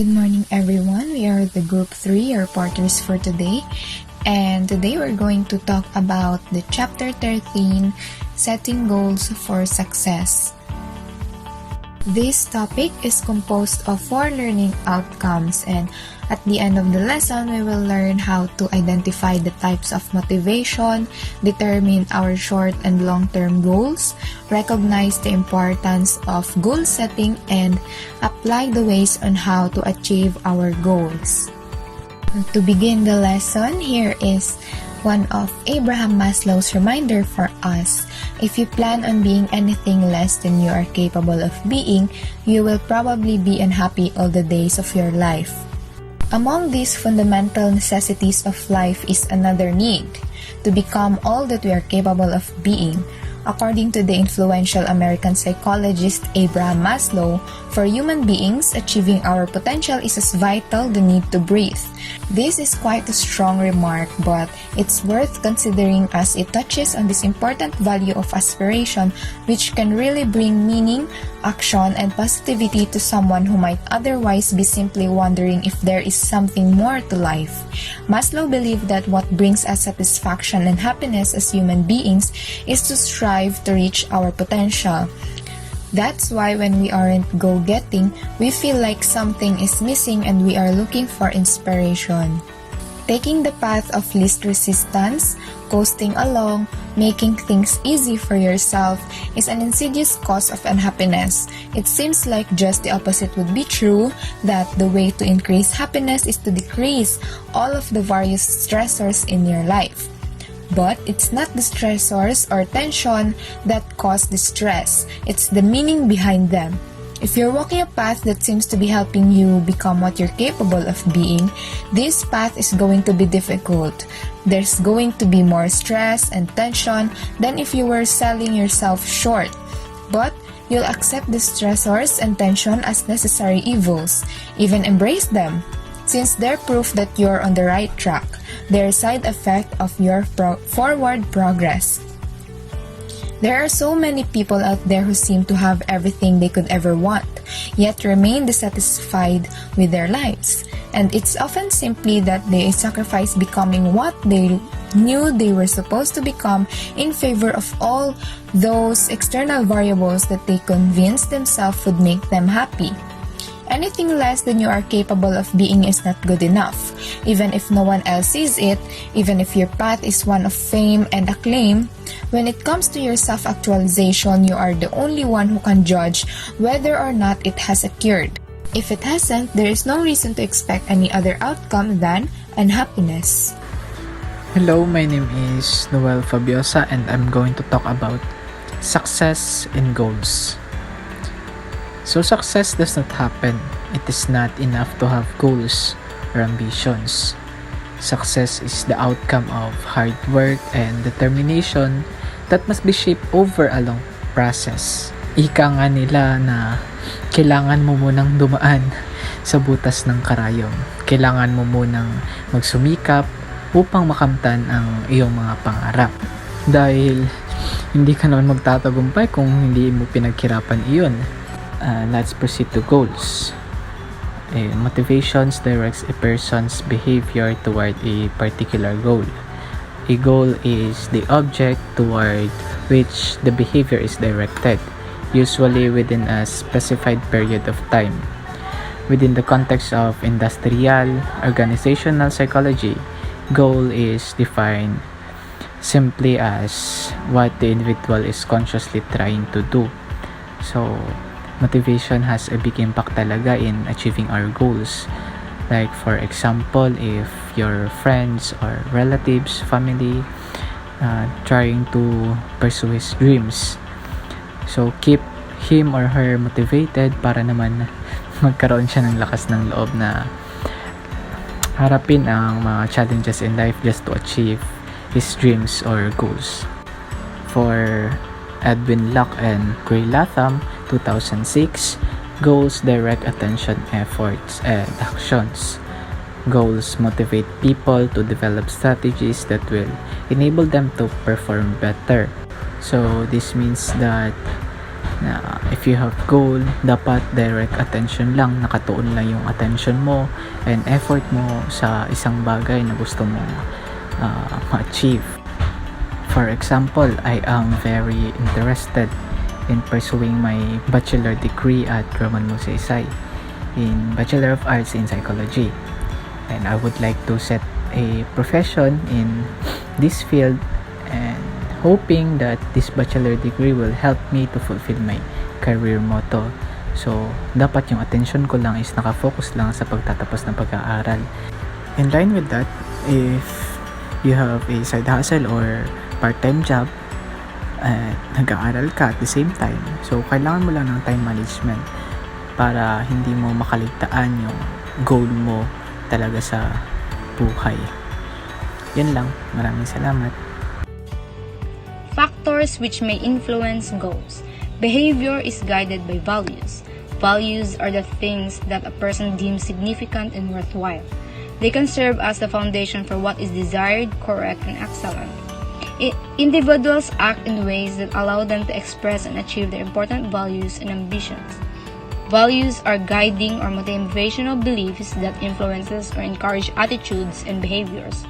Good morning everyone, we are the group 3 reporters for today, and today we're going to talk about the chapter 13, setting goals for success. This topic is composed of 4 learning outcomes, and at the end of the lesson we will learn how to identify the types of motivation, determine our short and long-term goals, recognize the importance of goal setting, and apply the ways on how to achieve our goals. To begin the lesson, here is one of Abraham Maslow's reminder for us. If you plan on being anything less than you are capable of being, you will probably be unhappy all the days of your life. Among these fundamental necessities of life is another need, to become all that we are capable of being. According to the influential American psychologist Abraham Maslow, for human beings, achieving our potential is as vital the need to breathe. This is quite a strong remark, but it's worth considering as it touches on this important value of aspiration, which can really bring meaning, action, and positivity to someone who might otherwise be simply wondering if there is something more to life. Maslow believed that what brings us satisfaction and happiness as human beings is to strive to reach our potential. That's why when we aren't go-getting, we feel like something is missing and we are looking for inspiration. Taking the path of least resistance, coasting along, making things easy for yourself is an insidious cause of unhappiness. It seems like just the opposite would be true, that the way to increase happiness is to decrease all of the various stressors in your life. But it's not the stressors or tension that cause the stress, it's the meaning behind them. If you're walking a path that seems to be helping you become what you're capable of being, this path is going to be difficult. There's going to be more stress and tension than if you were selling yourself short. But you'll accept the stressors and tension as necessary evils, even embrace them, since they're proof that you're on the right track. They're a side effect of your forward progress. There are so many people out there who seem to have everything they could ever want, yet remain dissatisfied with their lives. And it's often simply that they sacrifice becoming what they knew they were supposed to become in favor of all those external variables that they convinced themselves would make them happy. Anything less than you are capable of being is not good enough. Even if no one else sees it, even if your path is one of fame and acclaim, when it comes to your self-actualization, you are the only one who can judge whether or not it has occurred. If it hasn't, there is no reason to expect any other outcome than unhappiness. Hello, my name is Noel Fabiosa and I'm going to talk about success and goals. So success does not happen. It is not enough to have goals or ambitions. Success is the outcome of hard work and determination that must be shaped over a long process. Ika nga nila na kailangan mo munang dumaan sa butas ng karayom. Kailangan mo munang magsumikap upang makamtan ang iyong mga pangarap. Dahil hindi ka naman magtatagumpay kung hindi mo pinaghirapan iyon. Let's proceed to goals. Motivations directs a person's behavior toward a particular goal. A goal is the object toward which the behavior is directed, usually within a specified period of time. Within the context of industrial, organizational psychology, goal is defined simply as what the individual is consciously trying to do. So, motivation has a big impact talaga in achieving our goals. Like for example, if your friends or relatives, family trying to pursue his dreams, so keep him or her motivated para naman magkaroon siya ng lakas ng loob na harapin ang mga challenges in life just to achieve his dreams or goals. For Edwin Locke and Gray Latham, 2006, goals direct attention, efforts, and actions. Goals motivate people to develop strategies that will enable them to perform better. So this means that na if you have goal, dapat direct attention lang, nakatuon lang yung attention mo and effort mo sa isang bagay na gusto mo ma-achieve. For example, I am very interested in pursuing my bachelor degree at Roman Musaysay in Bachelor of Arts in Psychology, and I would like to set a profession in this field, and hoping that this bachelor degree will help me to fulfill my career motto. So, dapat yung attention ko lang is nakafocus lang sa pagtatapos ng pag-aaral. In line with that, if you have a side hustle or part-time job at nag-aaral ka at the same time, so kailangan mo lang ng time management para hindi mo makaligtaan yung goal mo talaga sa buhay. Yan lang. Maraming salamat. Factors which may influence goals. Behavior is guided by values. Values are the things that a person deems significant and worthwhile. They can serve as the foundation for what is desired, correct, and excellent. Individuals act in ways that allow them to express and achieve their important values and ambitions. Values are guiding or motivational beliefs that influences or encourage attitudes and behaviors.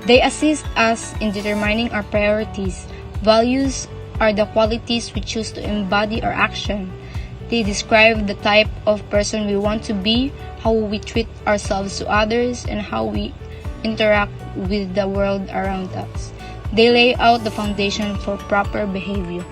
They assist us in determining our priorities. Values are the qualities we choose to embody our action. They describe the type of person we want to be, how we treat ourselves to others, and how we interact with the world around us. They lay out the foundation for proper behavior.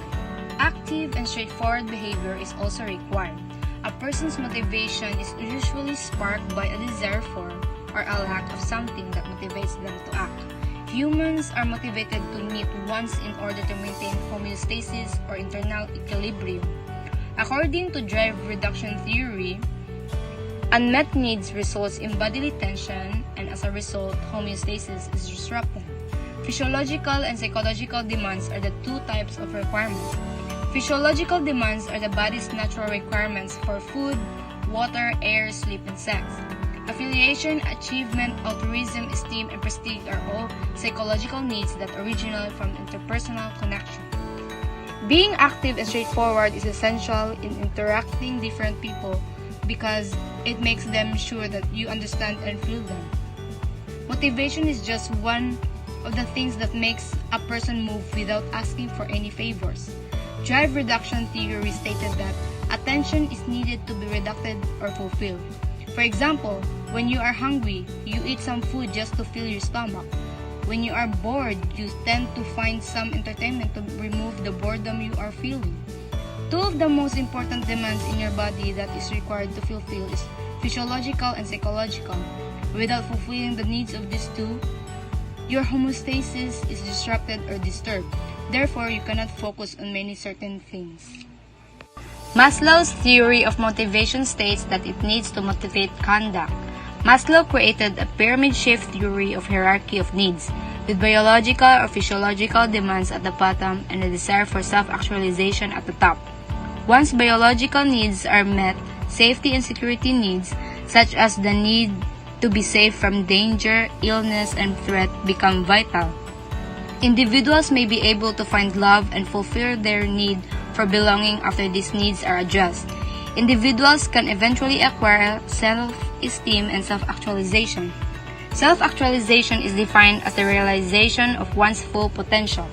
Active and straightforward behavior is also required. A person's motivation is usually sparked by a desire for or a lack of something that motivates them to act. Humans are motivated to meet wants in order to maintain homeostasis or internal equilibrium. According to drive reduction theory, unmet needs results in bodily tension, and as a result, homeostasis is disrupted. Physiological and psychological demands are the two types of requirements. Physiological demands are the body's natural requirements for food, water, air, sleep, and sex. Affiliation, achievement, altruism, esteem, and prestige are all psychological needs that originate from interpersonal connection. Being active and straightforward is essential in interacting different people because it makes them sure that you understand and feel them. Motivation is just one of the things that makes a person move without asking for any favors. Drive reduction theory stated that attention is needed to be reduced or fulfilled. For example, when you are hungry, you eat some food just to fill your stomach. When you are bored, you tend to find some entertainment to remove the boredom you are feeling. Two of the most important demands in your body that is required to fulfill is physiological and psychological. Without fulfilling the needs of these two, your homeostasis is disrupted or disturbed. Therefore, you cannot focus on many certain things. Maslow's theory of motivation states that it needs to motivate conduct. Maslow created a pyramid-shaped theory of hierarchy of needs, with biological or physiological demands at the bottom and a desire for self-actualization at the top. Once biological needs are met, safety and security needs, such as the need to be safe from danger, illness, and threat, become vital. Individuals may be able to find love and fulfill their need for belonging after these needs are addressed. Individuals can eventually acquire self-esteem and self-actualization. Self-actualization is defined as the realization of one's full potential.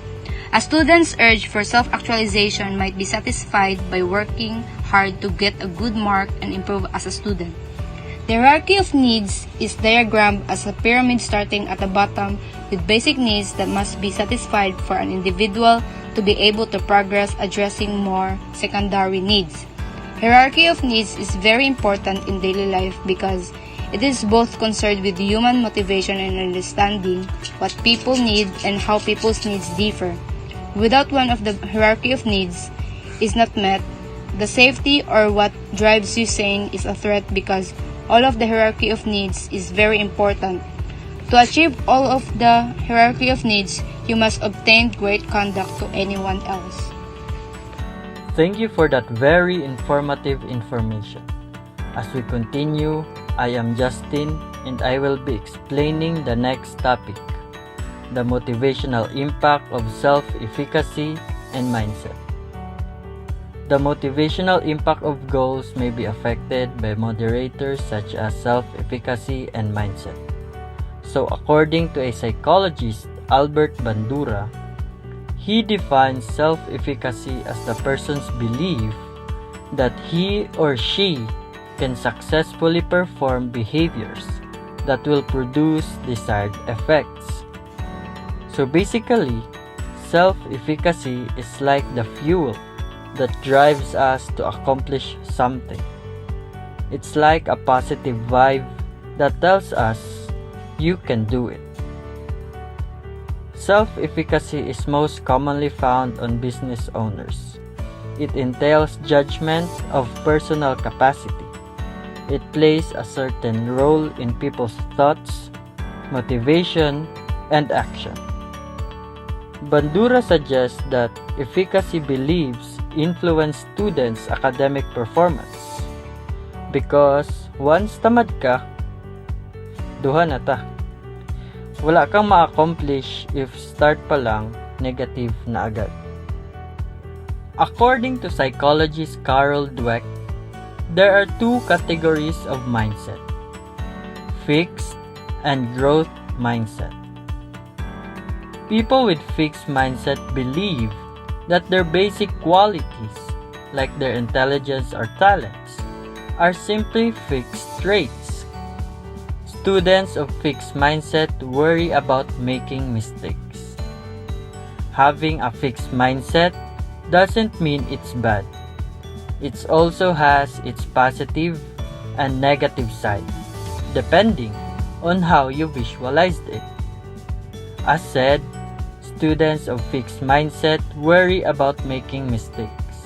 A student's urge for self-actualization might be satisfied by working hard to get a good mark and improve as a student. The hierarchy of needs is diagrammed as a pyramid starting at the bottom with basic needs that must be satisfied for an individual to be able to progress addressing more secondary needs. Hierarchy of needs is very important in daily life because it is both concerned with human motivation and understanding what people need and how people's needs differ. Without one of the hierarchy of needs is not met, the safety or what drives you sane is a threat because all of the hierarchy of needs is very important. To achieve all of the hierarchy of needs, you must obtain great conduct to anyone else. Thank you for that very informative information. As we continue, I am Justin and I will be explaining the next topic, the motivational impact of self-efficacy and mindset. The motivational impact of goals may be affected by moderators such as self-efficacy and mindset. So according to a psychologist, Albert Bandura, he defines self-efficacy as the person's belief that he or she can successfully perform behaviors that will produce desired effects. So basically, self-efficacy is like the fuel that drives us to accomplish something. It's like a positive vibe that tells us you can do it. Self-efficacy is most commonly found on business owners. It entails judgment of personal capacity. It plays a certain role in people's thoughts, motivation, and action. Bandura suggests that efficacy beliefs influence students' academic performance because once tamad ka, duha na ta. Wala kang ma-accomplish if start pa lang negative na agad. According to psychologist Carol Dweck, there are two categories of mindset: fixed and growth mindset. People with fixed mindset believe that their basic qualities, like their intelligence or talents, are simply fixed traits. Students of fixed mindset worry about making mistakes. Having a fixed mindset doesn't mean it's bad. It also has its positive and negative side, depending on how you visualized it. As said, students of fixed mindset worry about making mistakes.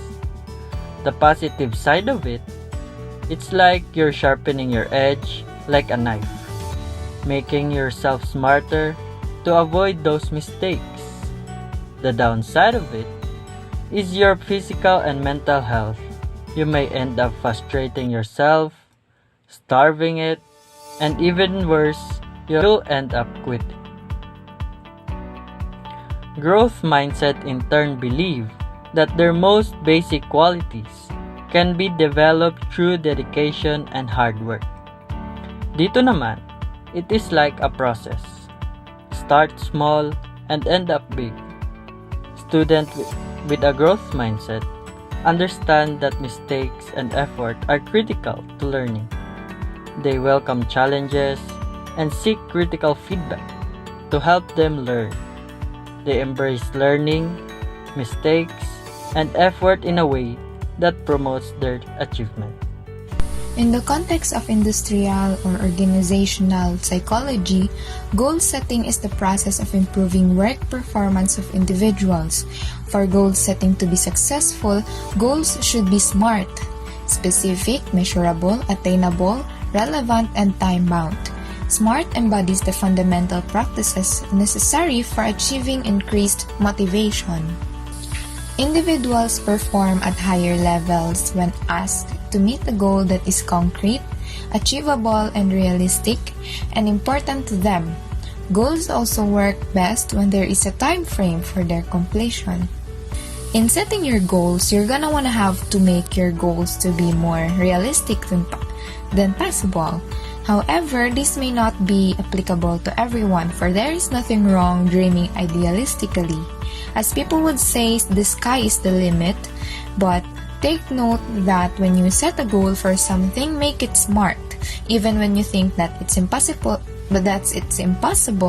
The positive side of it, it's like you're sharpening your edge like a knife, making yourself smarter to avoid those mistakes. The downside of it is your physical and mental health. You may end up frustrating yourself, starving it, and even worse, you'll end up quitting. Growth mindset in turn believe that their most basic qualities can be developed through dedication and hard work. Dito naman, it is like a process. Start small and end up big. Students with a growth mindset understand that mistakes and effort are critical to learning. They welcome challenges and seek critical feedback to help them learn. They embrace learning, mistakes, and effort in a way that promotes their achievement. In the context of industrial or organizational psychology, goal setting is the process of improving work performance of individuals. For goal setting to be successful, goals should be SMART: specific, measurable, attainable, relevant, and time-bound. SMART embodies the fundamental practices necessary for achieving increased motivation. Individuals perform at higher levels when asked to meet a goal that is concrete, achievable, and realistic, and important to them. Goals also work best when there is a time frame for their completion. In setting your goals, you're gonna wanna have to make your goals to be more realistic than possible. However, this may not be applicable to everyone, for there is nothing wrong dreaming idealistically. As people would say, the sky is the limit, but take note that when you set a goal for something, make it SMART, even when you think that it's impossible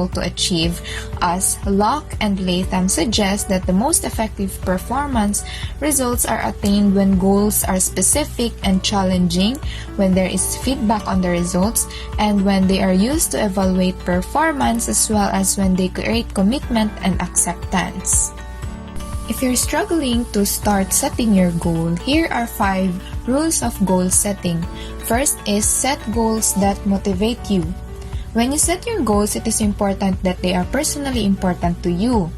to achieve, as Locke and Latham suggest that the most effective performance results are attained when goals are specific and challenging, when there is feedback on the results, and when they are used to evaluate performance, as well as when they create commitment and acceptance. If you're struggling to start setting your goal, here are 5 rules of goal setting. First is set goals that motivate you. When you set your goals, it is important that they are personally important to you.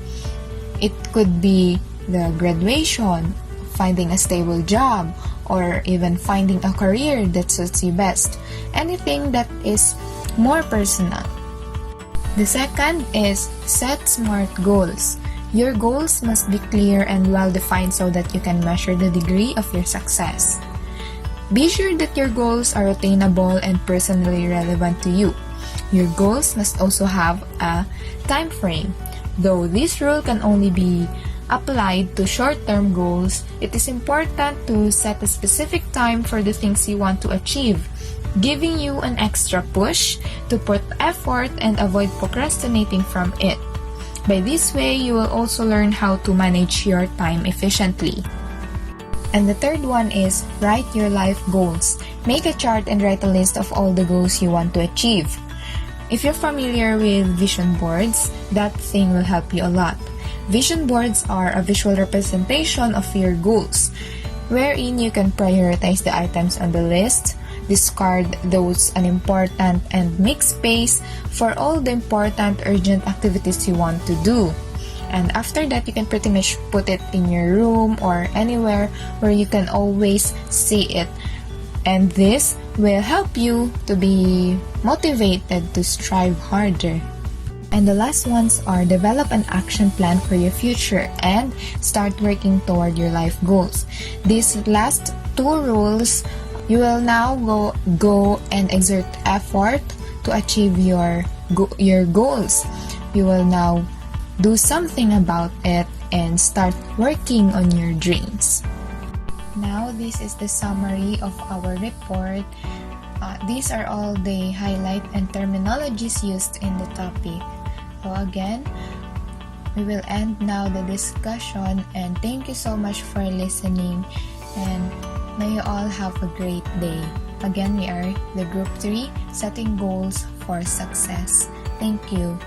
It could be the graduation, finding a stable job, or even finding a career that suits you best. Anything that is more personal. The second is set SMART goals. Your goals must be clear and well-defined so that you can measure the degree of your success. Be sure that your goals are attainable and personally relevant to you. Your goals must also have a time frame. Though this rule can only be applied to short-term goals, it is important to set a specific time for the things you want to achieve, giving you an extra push to put effort and avoid procrastinating from it. By this way, you will also learn how to manage your time efficiently. And the third one is write your life goals. Make a chart and write a list of all the goals you want to achieve. If you're familiar with vision boards, that thing will help you a lot. Vision boards are a visual representation of your goals, wherein you can prioritize the items on the list, discard those unimportant, and make space for all the important urgent activities you want to do. And after that, you can pretty much put it in your room or anywhere where you can always see it. And this will help you to be motivated to strive harder. And the last ones are develop an action plan for your future and start working toward your life goals. These last two rules, you will now go and exert effort to achieve your goals. You will now do something about it and start working on your dreams. Now, this is the summary of our report. These are all the highlight and terminologies used in the topic. So again, we will end now the discussion, and thank you so much for listening, and may you all have a great day. Again, we are the Group 3, setting goals for success. Thank you.